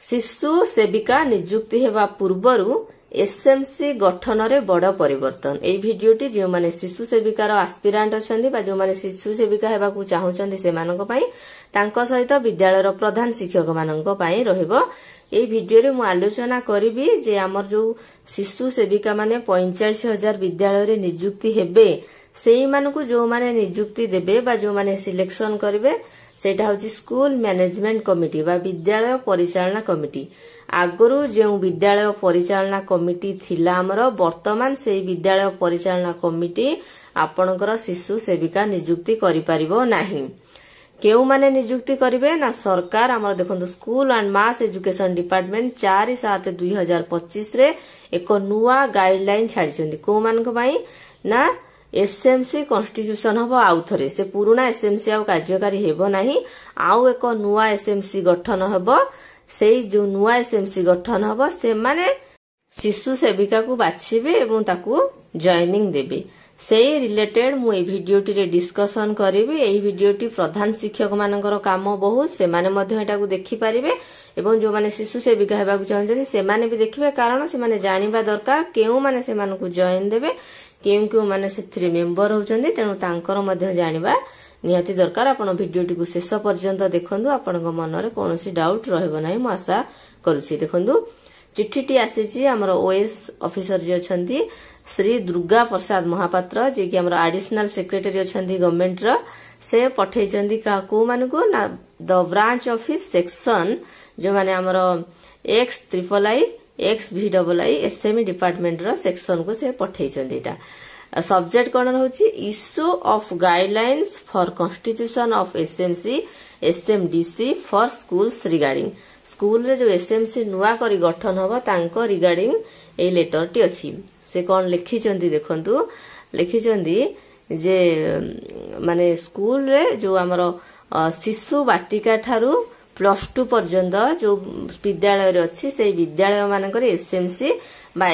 शिशु सेविका नियुक्ति हेबा पूर्वरु एसएमसी गठन रे बड़ परिवर्तन। एई भिडियोटी जो माने शिशु सेविकार आस्पिरांट अछंदी बा जो माने शिशु सेविका हेबा को चाहुचंदी सेमानक पई तांको सहित विद्यालय रो प्रधान शिक्षक मानक पई रहइबो। एई भिडियो रे मु आलोचना करिबी जे हमर जो शिशु सेविका माने 45,000 विद्यालय रे नियुक्ति हेबे सेई मानकु जो माने नियुक्ति देबे बा जो माने सिलेक्शन करिवे सेटा होची स्कूल मैनेजमेंट कमिटी बा विद्यालय परिचालना कमिटी। आगरु जो विद्यालय परिचालना कमिटी थिला हमर वर्तमान से विद्यालय परिचालना कमिटी आपणकर शिशु सेविका नियुक्ति करि परिबो नाही। केउ माने नियुक्ति करिवे ना सरकार हमर देखंतु school and mass education department 4/7/2025 रे एक नुवा गाइडलाइन छाडिचंदी को मानक पई ना एसएमसी कॉन्स्टिट्यूशन हबो आउ थरे से पुराना एसएमसी आउ कार्यकारी हेबो नाही। आउ एक नुवा एसएमसी गठन हबो सेई जो नुवा एसएमसी गठन हबो से माने शिशु सेविका को बाछिबे एवं ताकू जॉइनिंग देबे। सेई रिलेटेड मु ए भिडियोटी रे डिस्कशन करिवि। एई भिडियोटी प्रधान शिक्षक मानकर काम बहुत से माने मध्य एटा को देखि परिबे एवं जो माने शिशु सेविका हेबा को चाहते से माने भी देखिबे कारण से माने जानिबा दरकार केउ माने से मानकु जॉइन देबे केउ माने सेथिरे मेंबर होचंदी तेनु तांकर मध्य जानिबा निहाती दरकार। आपण भिडियोटी को शेष पर्यंत देखंदु आपनक मन रे कोनोसी डाउट रहबो नाही मु आशा करूची। देखंदु चिठीटी आसीची हमर ओएस ऑफिसर जे अछंती श्री दुर्गा प्रसाद महापात्र जे कि हमर एडिशनल सेक्रेटरी अछंती गवर्नमेंट रो से पठेइचंदी का को मानको ना द ब्रांच ऑफिस सेक्शन जो माने हमर XIII XVII एसएमई डिपार्टमेंट रो सेक्शन को से पठेइचंदी। एटा सब्जेक्ट कोन रहउची issue of guidelines for constitution of SMC SMDC for schools regarding school रे जो एसएमसी नुआ करी गठन हबो तांको रिगार्डिंग ए लेटर टी अछि। से कोन लिखिचंदी देखंतु लिखिचंदी जे माने स्कूल रे जो हमरो शिशु बाटिका ठारू +2 पर्यंत जो विद्यालय रे अछि से विद्यालय मानकर एसएमसी बा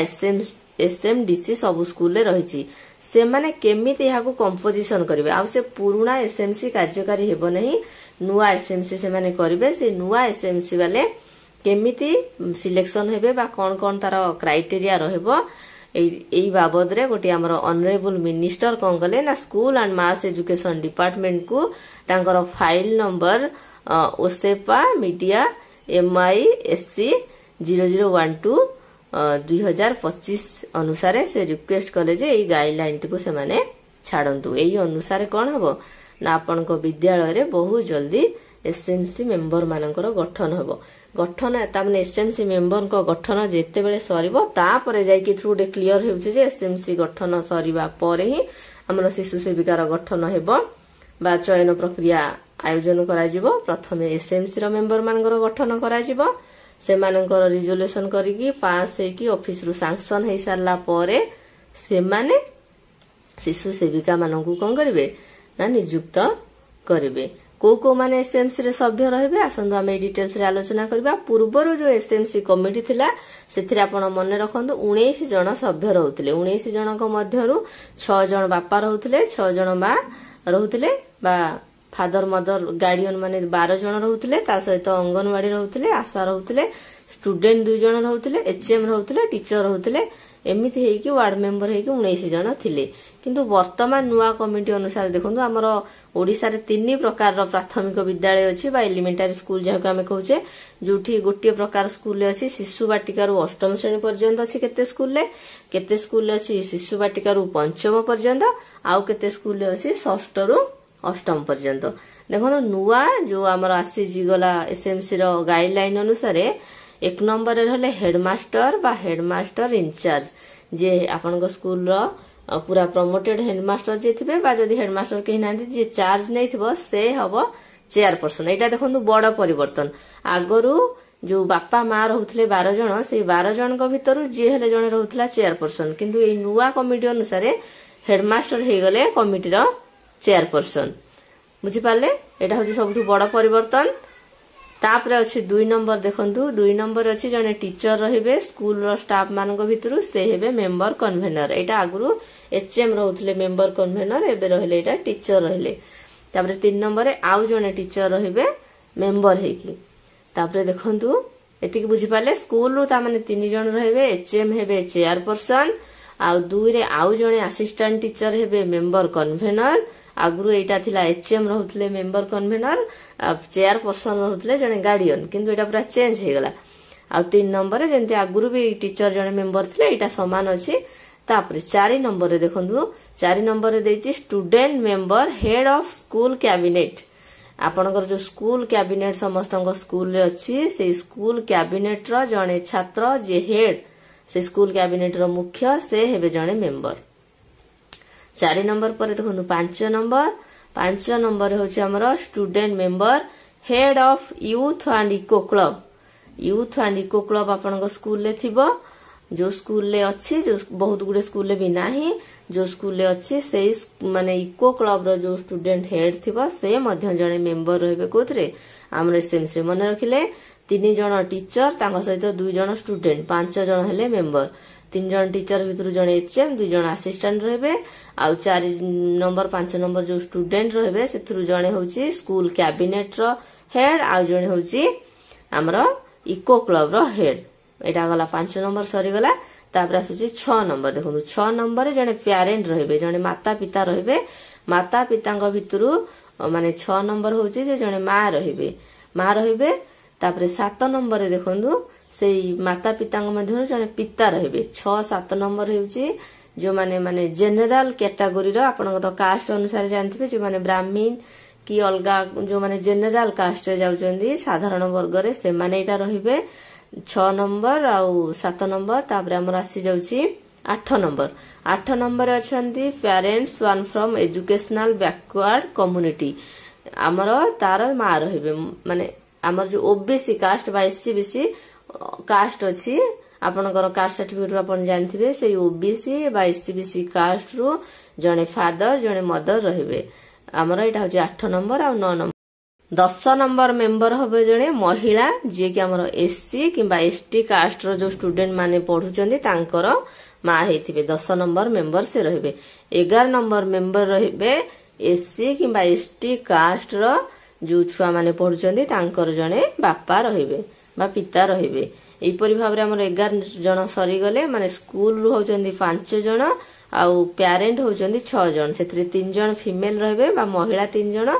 एसएमडीसी सब स्कूल रे रहिछि से माने केमिति यहा को कंपोजिशन करिवे आ से पुराना एसएमसी कार्यकारी हेबो नहीं नुआ एसएमसी से माने करिवे से नुआ एसएमसी वाले केमिति सिलेक्शन हेबे बा कोन कोन तार क्राइटेरिया रहबो एई बाबद रे गोटी हमर ऑनरेबल मिनिस्टर कोन गले ना school and mass education department को तांकर file number OSEPA media MISC 0012 2025 अनुसार से रिक्वेस्ट कले जे एई गाइडलाइन टी को से माने छाडंतु। एई अनुसार कोन हबो ना आपनको विद्यालय रे बहुत जल्दी एसएमसी मेंबर मानकर गठन हबो। गठन तामने एसएमसी मेंबर को गठन जेते बेले सरीबो ता परे जाई कि थ्रू डे क्लियर हेउछि जे एसएमसी गठन सरीबा परे ही हमर शिशु सेविकार गठन हेबो बा चयन प्रक्रिया आयोजन करा जिवो। प्रथमे एसएमसी रो मेंबर मानकर गठन करा जिवो से मानकर रिजोल्यूशन करिकि पास हे कि ऑफिस रु सैंक्शन हे सारला परे से माने शिशु सेविका मानकु कोन करिवे ना नियुक्त करिवे। को माने एसएमसी रे सभ्य रहबे आसंदो हम डिटेल्स रे आलोचना करबा। पूर्वरो जो एसएमसी कमिटी थिला सेथिरे आपण मन रखंदो 19 जण सभ्य रहउतले। 19 जण को मध्यरु 6 जण बापा रहउतले 6 जण मां रहउतले बा फादर मदर गार्डियन माने 12 जण रहउतले ता सहित अंगनवाड़ी रहउतले आशा रहउतले स्टूडेंट 2 जण रहउतले एचएम रहउतले टीचर रहउतले एमिति हेई कि वार्ड मेंबर हेई कि 19 जण थिले। किंतु वर्तमान नुआ कमिटी अनुसार देखंतु हमर ओडिसा रे 3 प्रकार रो प्राथमिक विद्यालय अछि बा एलिमेंटरी स्कूल जाको हमें कहउचे जोठी गोटे प्रकार स्कूल ले अछि शिशु बाटिका रु 8म श्रेणी पर्यंत अछि केते स्कूल ले अछि शिशु बाटिका रु 5म पर्यंत आउ केते स्कूल ले अछि 6ठ रु 8म पर्यंत। देखो नुआ जो हमर आसी जिगला एसएमसी रो गाइडलाइन अनुसार 1 नंबर रे रहले हेडमास्टर बा हेडमास्टर इंचार्ज जे आपन को स्कूल रो पूरा प्रमोटेड हेडमास्टर जे थिबे बा जदी हेडमास्टर केहि नांदी जे चार्ज नै थिबो से हबो चेयरपर्सन। एटा देखंतु बड़ परिवर्तन। आगरु जो बापा मां रहउतले 12 जण से 12 जण को भितरु जे हेले जण रहउतला चेयरपर्सन किंतु ए नुआ कमिटी अनुसार हेडमास्टर हे गले कमिटी रो चेयरपर्सन। बुझी पाले एटा होची सबठु बड़ परिवर्तन। तापरे अछि 2 नंबर देखंतु 2 नंबर अछि जने टीचर रहिबे स्कूल रो स्टाफ मानक भितरु से हेबे मेंबर कन्वेनर। एटा आगुरु एचएम रहउतले मेंबर कन्वेनर एबे रहले एटा टीचर रहले। तापरे 3 नंबर रे आउ जने टीचर रहिबे मेंबर हेकी। तापरे देखंतु एतिक बुझी पाले स्कूल रु ता माने 3 जण रहबे एचएम हेबे चेयरपर्सन आ 2 रे आउ जणे असिस्टेंट टीचर हेबे मेंबर कन्वेनर आगुरु एटा थिला एचएम रहउतले मेंबर कन्वेनर चेयरपर्सन रहउतले जणे गार्डियन किंतु एटा पूरा चेंज हे गला आ 3 नंबर रे जेंति आगुरु भी टीचर जणे मेंबर थिले एटा समान अछि तापर 4 नंबर रे देखंतु 4 नंबर रे देछि student member head of school cabinet आपनकर जो स्कूल कैबिनेट समस्तंग स्कूल रे अछि से स्कूल कैबिनेट रो जणे छात्र जे हेड से स्कूल कैबिनेट रो मुख्य से हेबे जणे मेंबर 4 नंबर पर देखंतु 5 नंबर होछि हमर student member head of youth and eco club आपनकर स्कूल ले थिबो जो स्कूल ले अछि जो बहुत गुडे स्कूल ले भी नाही जो स्कूल ले अछि से माने इको क्लब रो जो स्टूडेंट हेड थिबो से मध्य जणे मेंबर रहबे कोथरे हमरे सेम से मन रखिले 3 जण टीचर तांग सहित 2 जण स्टूडेंट 5 जण हेले मेंबर 3 जण टीचर भितरु जणे एचएम 2 जण असिस्टेंट रहबे आ 4 नंबर 5 नंबर जो स्टूडेंट रहबे सेथरु जणे होची स्कूल कैबिनेट रो हेड आ जणे होची हमरो इको क्लब रो हेड एटा गला 5 नंबर सरी गला तापर आसुची 6 नंबर देखु 6 नंबर जणे पेरेंट रहबे जणे माता पिता रहबे माता पितांग भितरु माने 6 नंबर होची जे जणे मां रहबे तापर 7 नंबर रे देखंदु सेई माता पितांग मध्यरु जणे पिता रहबे 6 7 नंबर हेउची जो माने जनरल कैटेगरी रो आपन तो कास्ट अनुसार जानथिबे जो माने ब्राह्मण की अलगा जो माने जनरल कास्ट रे जाउचंदी साधारण वर्ग रे से माने एटा रहबे 6 नंबर आउ 7 नंबर तापर हमर आसी जाउची 8 नंबर अछंती parents one from educational backward community हमर तार मा रहबे माने हमर जो ओबीसी कास्ट बा एससीबीसी कास्ट अछि आपनकर कास्ट सर्टिफिकेट रो अपन जानथिबे से ओबीसी बा एससीबीसी कास्ट रो जणे फादर जणे मदर रहबे हमर एटा होची 8 नंबर आ 9 नंबर 10 नंबर मेंबर होबे जणे महिला जे कि हमर एससी किबा एसटी कास्ट रो जो स्टूडेंट माने पढुचंदी तांकर मा हेथिबे 10 नंबर मेंबर से रहबे 11 नंबर मेंबर रहबे एससी किबा एसटी कास्ट रो जो छुआ माने पढुचंदी तांकर जणे बापा रहबे बा पिता रहबे एपरि भाबरे हमर 11 जण सरी गले माने स्कूल रु होचंदी 5 जण आउ पेरेंट होचंदी 6 जण सेतरे 3 जण फीमेल रहबे बा महिला 3 जण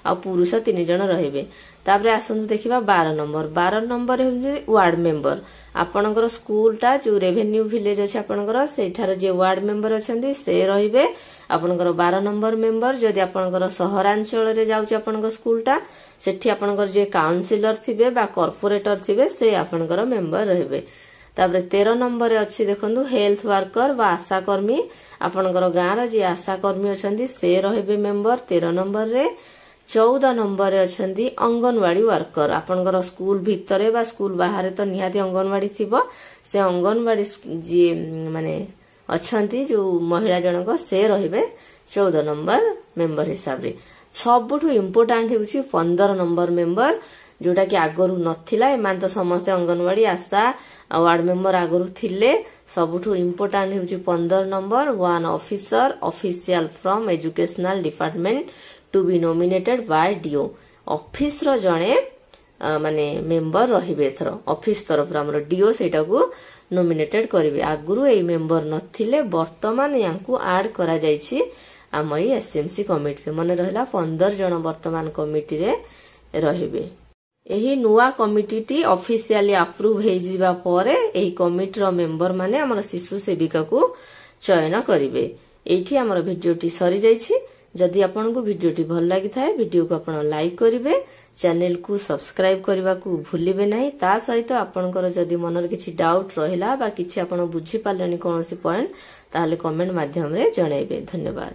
आ पुरुष 3 जण रहबे तापरे आसनु देखिबा 12 नंबर हे वार्ड मेंबर आपनकर स्कूल टा जो रेवेन्यू विलेज अछि आपनकर सेठार जे वार्ड मेंबर अछंदी से रहिबे आपनकर 12 नंबर मेंबर जदि आपनकर शहरांचल रे जाउची आपनकर स्कूल टा सेठी आपनकर जे काउंसिलर थिबे बा कॉर्पोरेटर थिबे से आपनकर मेंबर रहबे तापरे 13 नंबर अछि देखंदु हेल्थ वर्कर बा आशा कर्मी आपनकर गां रो जे आशा कर्मी अछंदी से रहबे मेंबर 13 नंबर रे 14 नंबर अछंदी अंगनवाड़ी वर्कर आपनकर स्कूल भितरे बा स्कूल बाहर तो निहाती अंगनवाड़ी थिबो से अंगनवाड़ी जे माने अछंती जो महिला जनक से रहिबे 14 नंबर मेंबर हिसाब रे सबठु इंपोर्टेंट हेउची 15 नंबर मेंबर जोटा कि आगरु नथिला एमान तो समस्त अंगनवाड़ी आशा वार्ड मेंबर आगरु थिले सबठु इंपोर्टेंट हेउची 15 number one officer official from educational department to be nominated by DO office रो जणे माने मेंबर रहिबे थरो ऑफिस तरफ हमर डीओ सेटा को नॉमिनेटेड करिवे आगरु ए मेंबर नथिले वर्तमान यांकु ऐड करा जायछि आम ई एसएमसी कमिटी रे मने रहला 15 जण वर्तमान कमिटी रे रहिबे एही नुवा कमिटी टी ऑफिशियली अप्रूव हे जिबा परे एही कमिटी रो मेंबर माने हमर शिशु सेविका को चयन करिवे एठी हमर वीडियो टी सरी जायछि जदि आपन को वीडियो टी भल लागि थाए वीडियो को आपन लाइक करिवे चैनल को सब्सक्राइब करबा को भूलिबे नाही ता सहित आपनकर जदि मनर किछि डाउट रहिला बा किछि आपन बुझी पालनी कोनोसी पॉइंट ताले कमेंट माध्यम रे जणाइबे धन्यवाद।